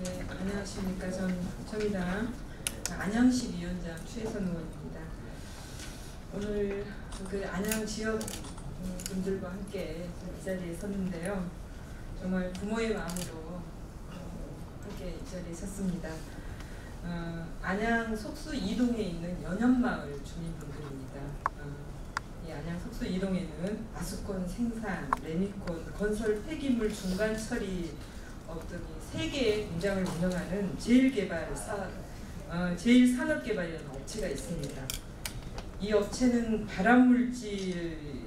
네, 안녕하십니까. 전 정의당 안양시 위원장 최혜선 의원입니다. 오늘 그 안양 지역 분들과 함께 이 자리에 섰는데요. 정말 부모의 마음으로 함께 이 자리에 섰습니다. 안양 속수 2동에 있는 연현마을 주민분들입니다. 이 안양 속수 2동에는 아수콘 생산, 레미콘, 건설 폐기물 중간 처리 등이 3개의 공장을 운영하는 제일산업개발이라는 업체가 있습니다. 이 업체는 발암물질과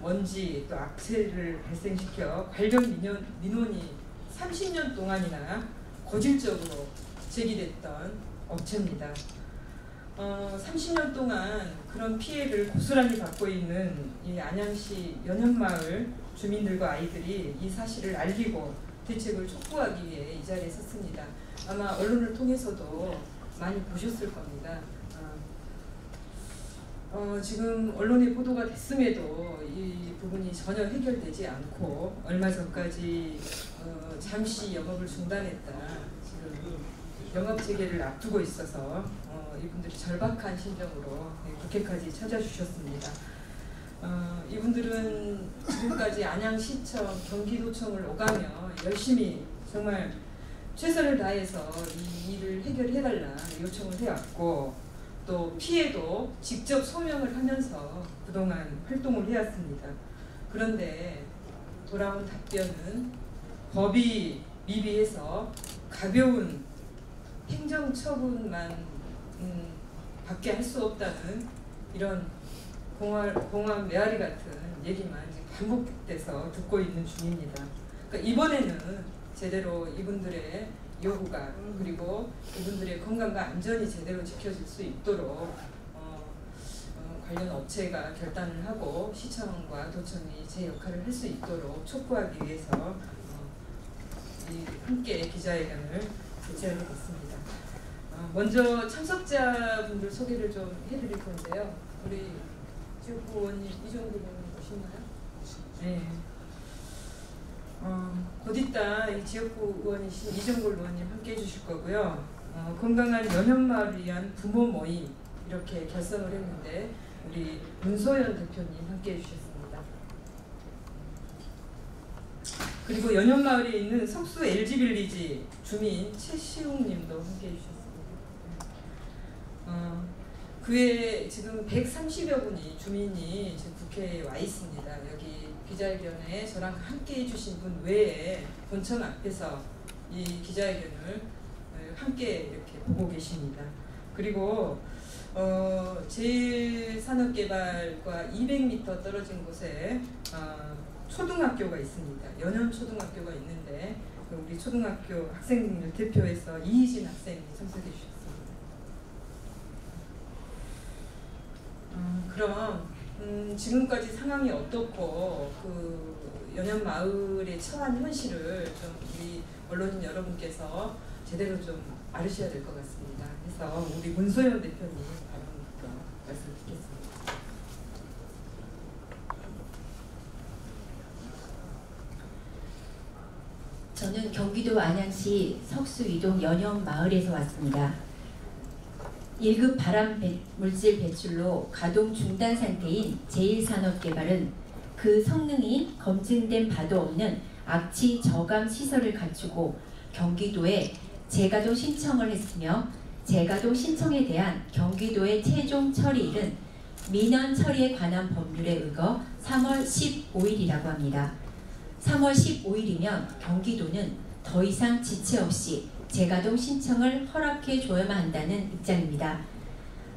먼지 또 악재를 발생시켜 관련 민원이 30년 동안이나 고질적으로 제기됐던 업체입니다. 30년 동안 그런 피해를 고스란히 받고 있는 이 안양시 연현마을 주민들과 아이들이 이 사실을 알리고 대책을 촉구하기 위해 이 자리에 섰습니다. 아마 언론을 통해서도 많이 보셨을 겁니다. 지금 언론에 보도가 됐음에도 이 부분이 전혀 해결되지 않고 얼마 전까지 잠시 영업을 중단했다. 지금 영업 재개를 앞두고 있어서 이분들이 절박한 심정으로 국회까지 찾아주셨습니다. 이분들은 지금까지 안양시청, 경기도청을 오가며 열심히 정말 최선을 다해서 이 일을 해결해달라 요청을 해왔고 또 피해도 직접 소명을 하면서 그동안 활동을 해왔습니다. 그런데 돌아온 답변은 법이 미비해서 가벼운 행정처분만 밖에 할 수 없다는 이런 공항 메아리 같은 얘기만 반복돼서 듣고 있는 중입니다. 그러니까 이번에는 제대로 이분들의 요구가 그리고 이분들의 건강과 안전이 제대로 지켜질 수 있도록 관련 업체가 결단을 하고 시청과 도청이 제 역할을 할 수 있도록 촉구하기 위해서 함께 기자회견을 개최하게 됐습니다. 먼저 참석자분들 소개를 좀 해드릴 건데요. 우리 지역구 의원님 이정글 의원님 오셨나요? 네. 곧 이따 이 지역구 의원이신 이정글 의원님 함께 해주실 거고요. 건강한 연현마을을 위한 부모 모임 이렇게 결성을 했는데 우리 문소연 대표님 함께 해주셨습니다. 그리고 연현마을에 있는 석수 LG빌리지 주민 최시웅님도 함께 해주셨습니다. 그 외에 지금 130여 분이 주민이 지금 국회에 와 있습니다. 여기 기자회견에 저랑 함께 해주신 분 외에 본청 앞에서 이 기자회견을 함께 이렇게 보고 계십니다. 그리고 제일산업개발과 200m 떨어진 곳에 초등학교가 있습니다. 연현초등학교가 있는데 우리 초등학교 학생들 대표해서 이희진 학생이 참석해 주셨습니다. 그럼 지금까지 상황이 어떻고 그 연현마을에 처한 현실을 좀 우리 언론인 여러분께서 제대로 좀 알으셔야 될 것 같습니다. 그래서 우리 문소연 대표님 바로부터 말씀 듣겠습니다. 저는 경기도 안양시 석수 2동 연현마을에서 왔습니다. 1급 발암물질 배출로 가동 중단 상태인 제일산업개발은 그 성능이 검증된 바도 없는 악취 저감 시설을 갖추고 경기도에 재가동 신청을 했으며 재가동 신청에 대한 경기도의 최종 처리일은 민원 처리에 관한 법률에 의거 3월 15일이라고 합니다. 3월 15일이면 경기도는 더 이상 지체 없이 재가동 신청을 허락해 줘야만 한다는 입장입니다.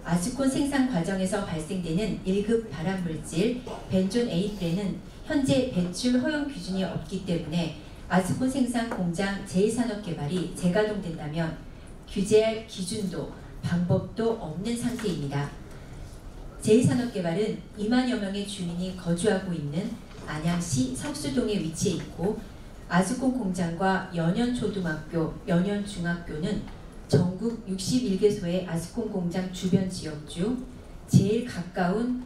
아수콘 생산 과정에서 발생되는 1급 발암물질 벤존 A프레는 현재 배출 허용 기준이 없기 때문에 아수콘 생산 공장 제일산업개발이 재가동된다면 규제할 기준도 방법도 없는 상태입니다. 제일산업개발은 2만여 명의 주민이 거주하고 있는 안양시 석수동에 위치해 있고 아수콘 공장과 연현초등학교, 연현중학교는 전국 61개소의 아수콘 공장 주변 지역 중 제일 가까운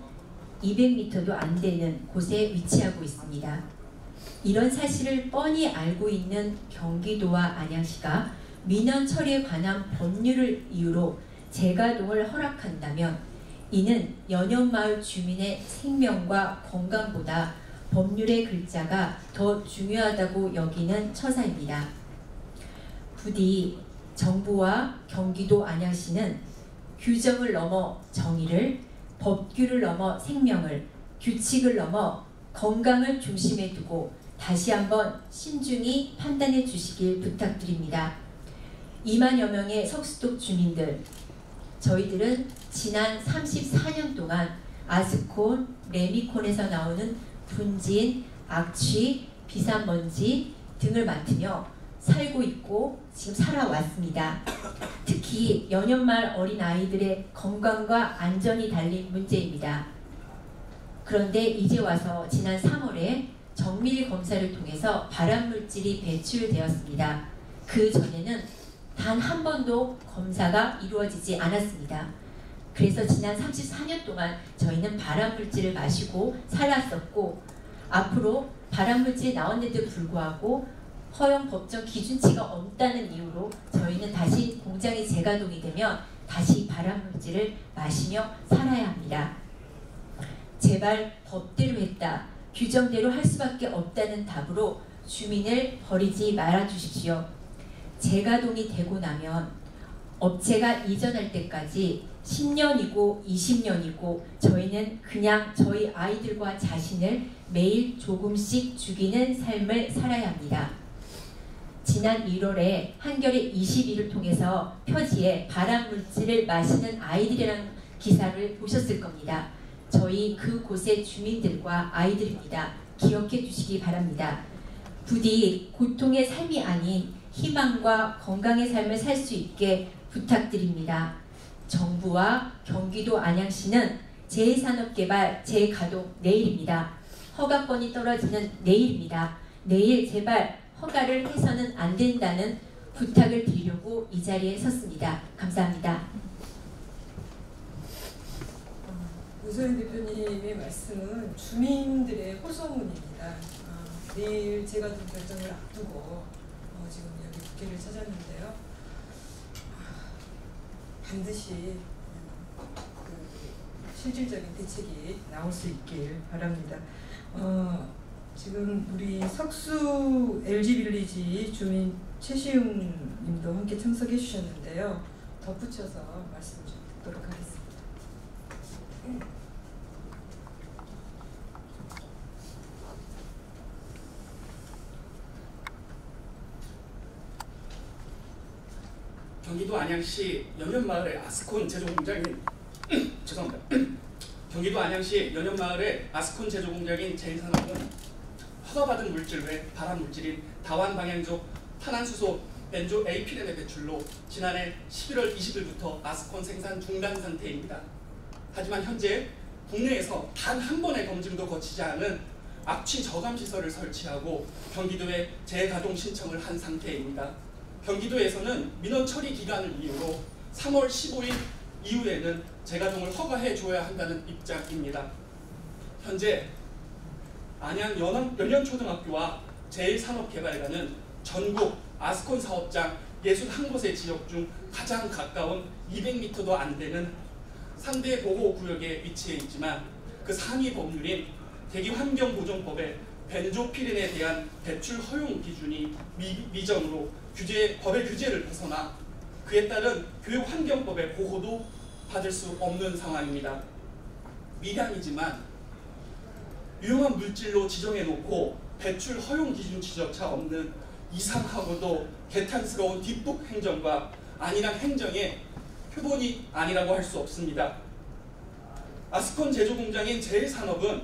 200m도 안 되는 곳에 위치하고 있습니다. 이런 사실을 뻔히 알고 있는 경기도와 안양시가 민원 처리에 관한 법률을 이유로 재가동을 허락한다면 이는 연현마을 주민의 생명과 건강보다 법률의 글자가 더 중요하다고 여기는 처사입니다. 부디 정부와 경기도 안양시는 규정을 넘어 정의를, 법규를 넘어 생명을, 규칙을 넘어 건강을 중심에 두고 다시 한번 신중히 판단해 주시길 부탁드립니다. 2만여 명의 석수동 주민들, 저희들은 지난 34년 동안 아스콘, 레미콘에서 나오는 분진, 악취, 비산먼지 등을 맡으며 살고 있고 지금 살아왔습니다. 특히 연현마을 어린아이들의 건강과 안전이 달린 문제입니다. 그런데 이제 와서 지난 3월에 정밀 검사를 통해서 발암물질이 배출되었습니다. 그 전에는 단 한 번도 검사가 이루어지지 않았습니다. 그래서 지난 34년 동안 저희는 발암물질을 마시고 살았었고, 앞으로 발암물질이 나왔는데도 불구하고 허용 법정 기준치가 없다는 이유로 저희는 다시 공장이 재가동이 되면 다시 발암물질을 마시며 살아야 합니다. 제발 법대로 했다, 규정대로 할 수밖에 없다는 답으로 주민을 버리지 말아 주십시오. 재가동이 되고 나면 업체가 이전할 때까지 10년이고 20년이고 저희는 그냥 저희 아이들과 자신을 매일 조금씩 죽이는 삶을 살아야 합니다. 지난 1월에 한겨레 21을 통해서 표지에 발암물질을 마시는 아이들이라는 기사를 보셨을 겁니다. 저희 그곳의 주민들과 아이들입니다. 기억해 주시기 바랍니다. 부디 고통의 삶이 아닌 희망과 건강의 삶을 살 수 있게 부탁드립니다. 정부와 경기도 안양시는 제2산업개발 재가동 내일입니다. 허가권이 떨어지는 내일입니다. 내일 제발 허가를 해서는 안 된다는 부탁을 드리려고 이 자리에 섰습니다. 감사합니다. 우소연 대표님의 말씀은 주민들의 호소문입니다. 내일 재가동 결정을 앞두고 지금 여기 국회를 찾았는데요. 반드시 실질적인 대책이 나올 수 있길 바랍니다. 지금 우리 석수 LG빌리지 주민 최시웅 님도 함께 참석해 주셨는데요. 덧붙여서 말씀 좀 듣도록 하겠습니다. 경기도 안양시 연현마을의 아스콘 제조공장인 죄송합니다. 경기도 안양시 연현마을의 아스콘 제조공장인 제1산업은 허가받은 물질 외 발암물질인 다환방향족 탄환수소 벤조 에이피렌의 배출로 지난해 11월 20일부터 아스콘 생산 중단 상태입니다. 하지만 현재 국내에서 단 한 번의 검증도 거치지 않은 악취 저감 시설을 설치하고 경기도에 재가동 신청을 한 상태입니다. 경기도에서는 민원 처리 기간을 이유로 3월 15일 이후에는 재가동을 허가해 줘야 한다는 입장입니다. 현재 안양 연현초등학교와 제1산업개발과는 전국 아스콘 사업장 61곳의 지역 중 가장 가까운 200m도 안 되는 상대 보호구역에 위치해 있지만 그 상위 법률인 대기환경보존법의 벤조피렌에 대한 배출 허용 기준이 미정으로 법의 규제를 벗어나 그에 따른 교육환경법의 보호도 받을 수 없는 상황입니다. 미량이지만 유용한 물질로 지정해놓고 배출 허용 기준치조차 없는 이상하고도 개탄스러운 뒷북 행정과 안일한 행정의 표본이 아니라고 할 수 없습니다. 아스콘 제조공장인 제1산업은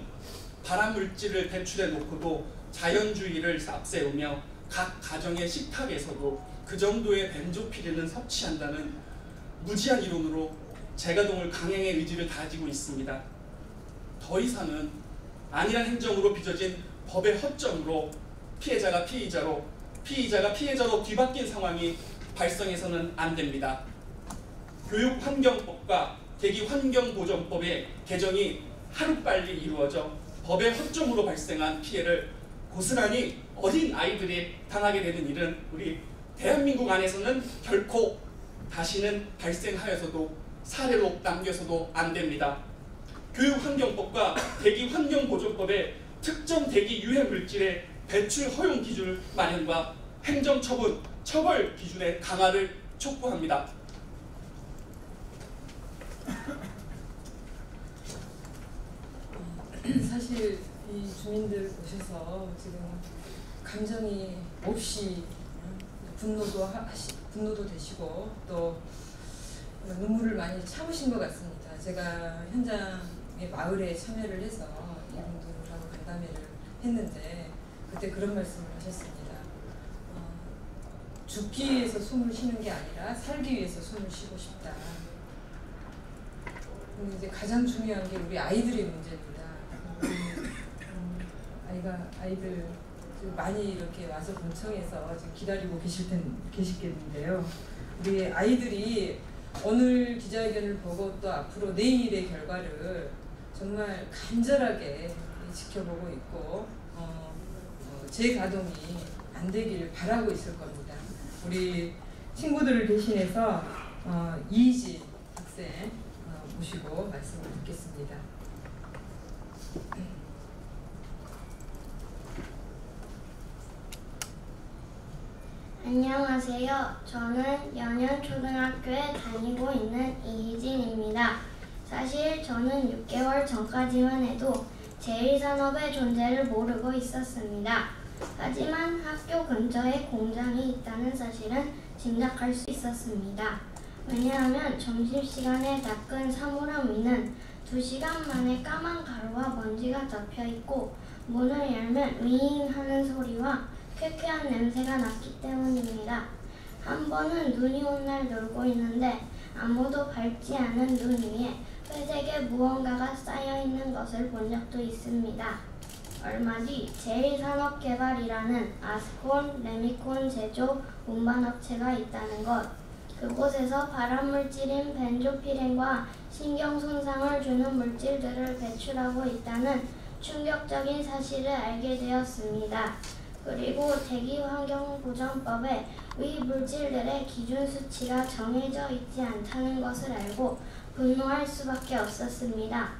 발암물질을 배출해 놓고도 자연주의를 앞세우며 각 가정의 식탁에서도 그 정도의 벤조피렌을 섭취한다는 무지한 이론으로 재가동을 강행의 의지를 다지고 있습니다. 더 이상은 안일한 행정으로 빚어진 법의 허점으로 피해자가 피의자로, 피의자가 피해자로 뒤바뀐 상황이 발생해서는 안 됩니다. 교육환경법과 대기환경보존법의 개정이 하루빨리 이루어져 법의 허점으로 발생한 피해를 고스란히 어린 아이들이 당하게 되는 일은 우리 대한민국 안에서는 결코 다시는 발생하여서도 사례로 남겨서도 안 됩니다. 교육환경법과 대기환경보존법의 특정 대기 유해 물질의 배출 허용 기준 마련과 행정처분, 처벌 기준의 강화를 촉구합니다. 사실 이 주민들 오셔서 지금 감정이 몹시 분노도 되시고 또 눈물을 많이 참으신 것 같습니다. 제가 현장의 마을에 참여를 해서 이분들하고 간담회를 했는데 그때 그런 말씀을 하셨습니다. 죽기 위해서 숨을 쉬는 게 아니라 살기 위해서 숨을 쉬고 싶다. 근데 이제 가장 중요한 게 우리 아이들의 문제입니다. 아이들 많이 이렇게 와서 본청에서 지금 기다리고 계시겠는데요. 우리 아이들이 오늘 기자회견을 보고 또 앞으로 내일의 결과를 정말 간절하게 지켜보고 있고 재가동이 안 되길 바라고 있을 겁니다. 우리 친구들을 대신해서 이희지 학생 모시고 말씀을 듣겠습니다. 안녕하세요. 저는 연현초등학교에 다니고 있는 이희진입니다. 사실 저는 6개월 전까지만 해도 제1산업의 존재를 모르고 있었습니다. 하지만 학교 근처에 공장이 있다는 사실은 짐작할 수 있었습니다. 왜냐하면 점심시간에 닦은 사물함 위는 2시간 만에 까만 가루와 먼지가 덮여있고 문을 열면 윙 하는 소리와 쾌쾌한 냄새가 났기 때문입니다. 한 번은 눈이 온 날 놀고 있는데 아무도 밟지 않은 눈 위에 회색의 무언가가 쌓여있는 것을 본 적도 있습니다. 얼마 뒤 제1산업개발이라는 아스콘, 레미콘 제조 운반업체가 있다는 것, 그곳에서 발암물질인 벤조피렌과 신경손상을 주는 물질들을 배출하고 있다는 충격적인 사실을 알게 되었습니다. 그리고 대기환경보전법에 위 물질들의 기준 수치가 정해져 있지 않다는 것을 알고 분노할 수밖에 없었습니다.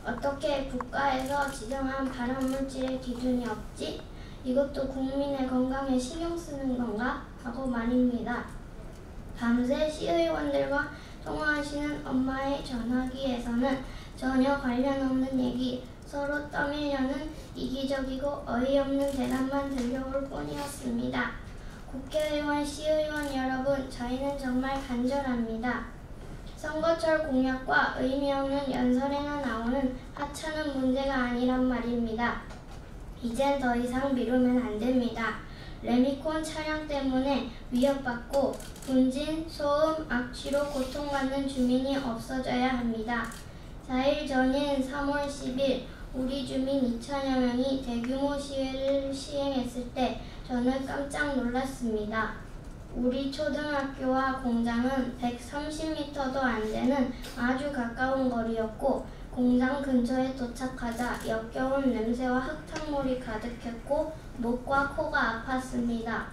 어떻게 국가에서 지정한 발암물질의 기준이 없지? 이것도 국민의 건강에 신경 쓰는 건가? 하고 말입니다. 밤새 시의원들과 통화하시는 엄마의 전화기에서는 전혀 관련 없는 얘기, 서로 떠밀려는 이기적이고 어이없는 대답만 들려올 뿐이었습니다. 국회의원, 시의원 여러분, 저희는 정말 간절합니다. 선거철 공약과 의미 없는 연설에나 나오는 하찮은 문제가 아니란 말입니다. 이젠 더 이상 미루면 안 됩니다. 레미콘 차량 때문에 위협받고 분진, 소음, 악취로 고통받는 주민이 없어져야 합니다. 4일 전인 3월 10일 우리 주민 2천여 명이 대규모 시위를 시행했을 때 저는 깜짝 놀랐습니다. 우리 초등학교와 공장은 130m도 안 되는 아주 가까운 거리였고 공장 근처에 도착하자 역겨운 냄새와 흙탕물이 가득했고 목과 코가 아팠습니다.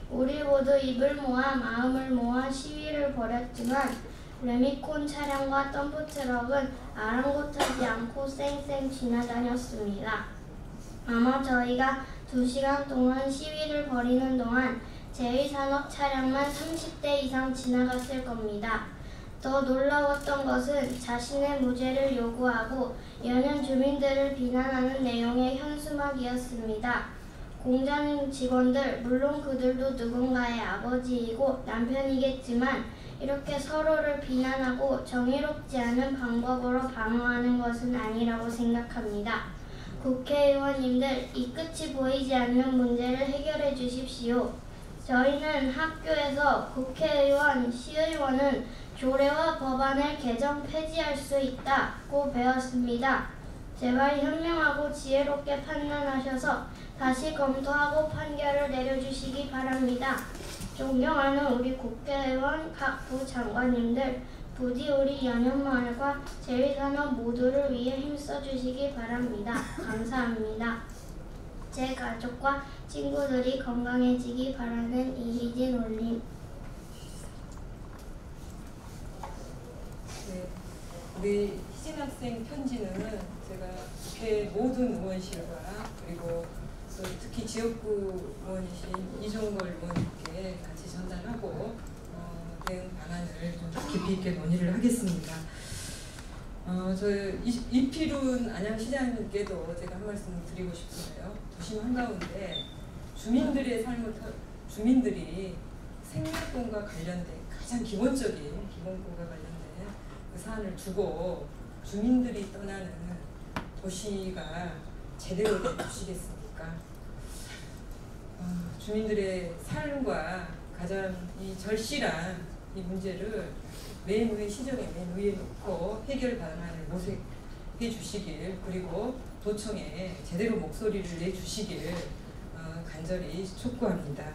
우리 모두 입을 모아 마음을 모아 시위를 벌였지만 레미콘 차량과 덤프트럭은 아랑곳하지 않고 쌩쌩 지나다녔습니다. 아마 저희가 2시간 동안 시위를 벌이는 동안 제1산업 차량만 30대 이상 지나갔을 겁니다. 더 놀라웠던 것은 자신의 무죄를 요구하고 연현 주민들을 비난하는 내용의 현수막이었습니다. 공장 직원들, 물론 그들도 누군가의 아버지이고 남편이겠지만 이렇게 서로를 비난하고 정의롭지 않은 방법으로 방어하는 것은 아니라고 생각합니다. 국회의원님들, 이 끝이 보이지 않는 문제를 해결해 주십시오. 저희는 학교에서 국회의원, 시의원은 조례와 법안을 개정 폐지할 수 있다고 배웠습니다. 제발 현명하고 지혜롭게 판단하셔서 다시 검토하고 판결을 내려주시기 바랍니다. 존경하는 우리 국회의원, 각 부장관님들, 부디 우리 연현마을과 제1산업 모두를 위해 힘써주시기 바랍니다. 감사합니다. 제 가족과 친구들이 건강해지기 바라는 이희진 올림. 네, 우리 희진 학생 편지는 제가 국회 모든 의원실과 그리고 또 특히 지역구 의원이신 이종걸 의원님께 같이 전달하고 대응 방안을 좀 깊이 있게 논의를 하겠습니다. 저 이필훈 안양시장님께도 제가 한 말씀 드리고 싶은데요. 도심 한가운데 주민들이 생활권과 관련된 가장 기본적인 기본권과 관련된 그 사안을 두고 주민들이 떠나는 도시가 제대로 된 도시겠습니까? 주민들의 삶과 가장 이 절실한 이 문제를 맨 위에 시정에 맨 위에 놓고 해결 방안을 모색해 주시길, 그리고 도청에 제대로 목소리를 내 주시길 간절히 촉구합니다.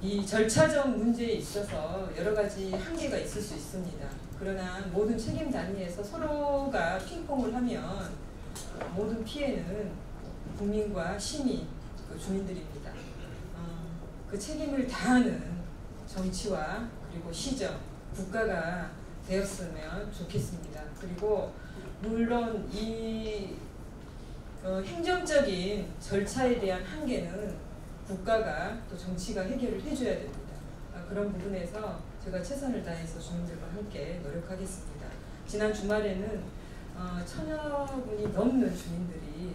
이 절차적 문제에 있어서 여러 가지 한계가 있을 수 있습니다. 그러나 모든 책임 단위에서 서로가 핑퐁을 하면 모든 피해는 국민과 시민, 주민들입니다. 그 책임을 다하는 정치와 그리고 시정, 국가가 되었으면 좋겠습니다. 그리고 물론 이 행정적인 절차에 대한 한계는 국가가 또 정치가 해결을 해줘야 됩니다. 그런 부분에서 제가 최선을 다해서 주민들과 함께 노력하겠습니다. 지난 주말에는 1000여 분이 넘는 주민들이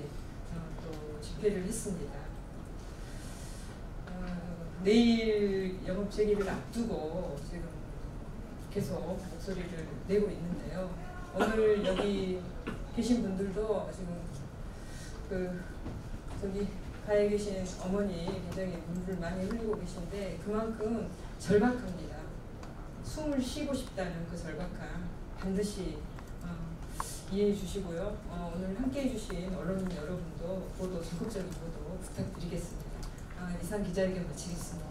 또 집회를 했습니다. 내일 영업 재개를 앞두고 지금 계속 목소리를 내고 있는데요. 오늘 여기 계신 분들도 지금 저기 가에 계신 어머니 굉장히 눈물 많이 흘리고 계신데 그만큼 절박합니다. 숨을 쉬고 싶다는 그 절박함 반드시 이해해 주시고요. 오늘 함께해 주신 언론인 여러분도 보도, 적극적인 보도 부탁드리겠습니다. 이상 기자회견 마치겠습니다.